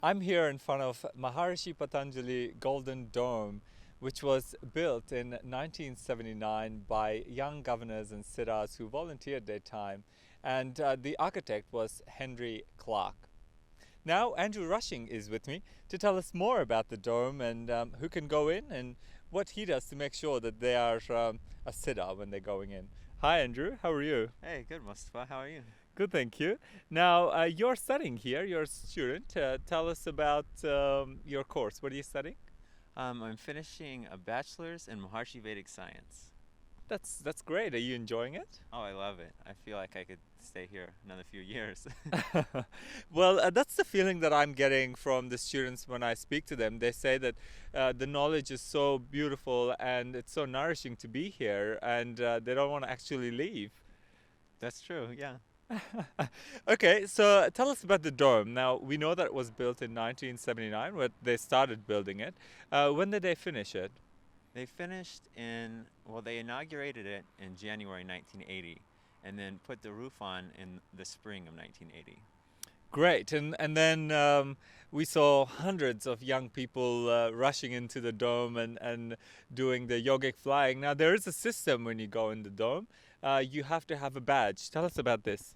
I'm here in front of Maharishi Patanjali Golden Dome, which was built in 1979 by young governors and siddhas who volunteered their time, and the architect was Henry Clark. Now, Andrew Rushing is with me to tell us more about the dome and who can go in and what he does to make sure that they are a siddha when they're going in. Hi, Andrew. How are you? Hey, good, Mustafa. How are you? Good, thank you. Now, you're studying here, you're a student. Tell us about your course. What are you studying? I'm finishing a bachelor's in Maharishi Vedic Science. That's great. Are you enjoying it? Oh, I love it. I feel like I could stay here another few years. Well, that's the feeling that I'm getting from the students when I speak to them. They say that the knowledge is so beautiful and it's so nourishing to be here, and they don't want to actually leave. That's true, yeah. Okay, so tell us about the dome. Now, we know that it was built in 1979, when they started building it. When did they finish it? They finished they inaugurated it in January 1980 and then put the roof on in the spring of 1980. Great, and then we saw hundreds of young people rushing into the dome and doing the yogic flying. Now, there is a system when you go in the dome. You have to have a badge. Tell us about this.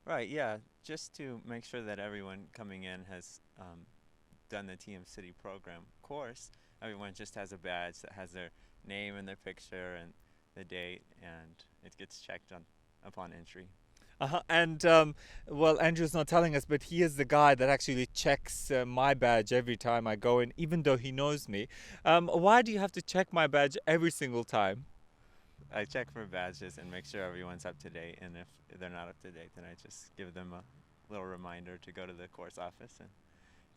Right, yeah. Just to make sure that everyone coming in has done the TM City program course, everyone just has a badge that has their name and their picture and the date, and it gets checked on upon entry. And well, Andrew's not telling us, but he is the guy that actually checks my badge every time I go in, even though he knows me. Why do you have to check my badge every single time? I check for badges and make sure everyone's up to date, and if they're not up to date, then I just give them a little reminder to go to the course office and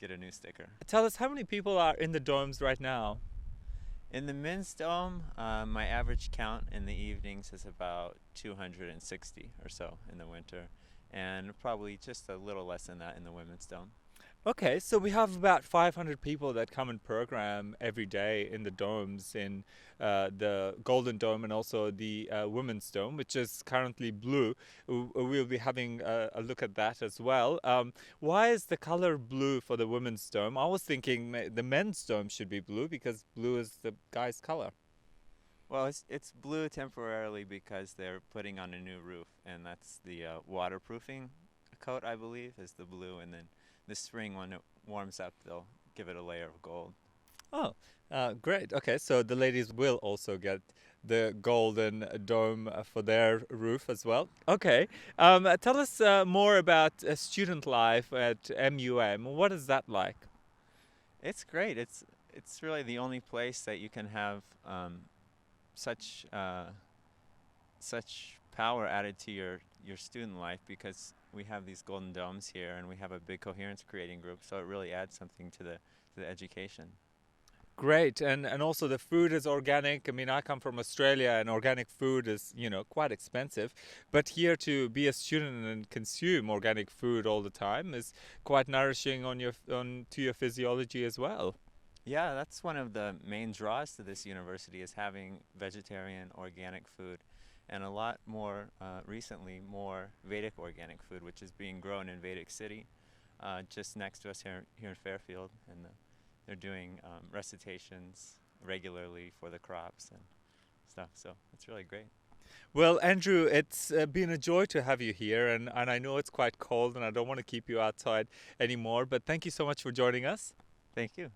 get a new sticker. Tell us how many people are in the domes right now? In the men's dome, my average count in the evenings is about 260 or so in the winter, and probably just a little less than that in the women's dome. Okay, so we have about 500 people that come and program every day in the domes in the Golden Dome and also the Women's Dome, which is currently blue. We'll be having a look at that as well. Why is the color blue for the Women's Dome? I was thinking the Men's Dome should be blue because blue is the guy's color. Well, it's blue temporarily because they're putting on a new roof, and that's the waterproofing coat, I believe, is the blue, and then this spring when it warms up, they'll give it a layer of gold. Oh, great. Okay, so the ladies will also get the golden dome for their roof as well. Okay, tell us more about student life at MUM. What is that like? It's great. It's really the only place that you can have such such power added to your student life, because we have these golden domes here and we have a big coherence creating group, so it really adds something to the education. Great, and also the food is organic. I mean, I come from Australia, and organic food is, you know, quite expensive. But here to be a student and consume organic food all the time is quite nourishing on to your physiology as well. Yeah, that's one of the main draws to this university, is having vegetarian organic food, and a lot more recently more Vedic organic food, which is being grown in Vedic City, just next to us here in Fairfield, and they're doing recitations regularly for the crops and stuff. So it's really great. Well, Andrew, it's been a joy to have you here, and I know it's quite cold, and I don't want to keep you outside anymore, but thank you so much for joining us. Thank you.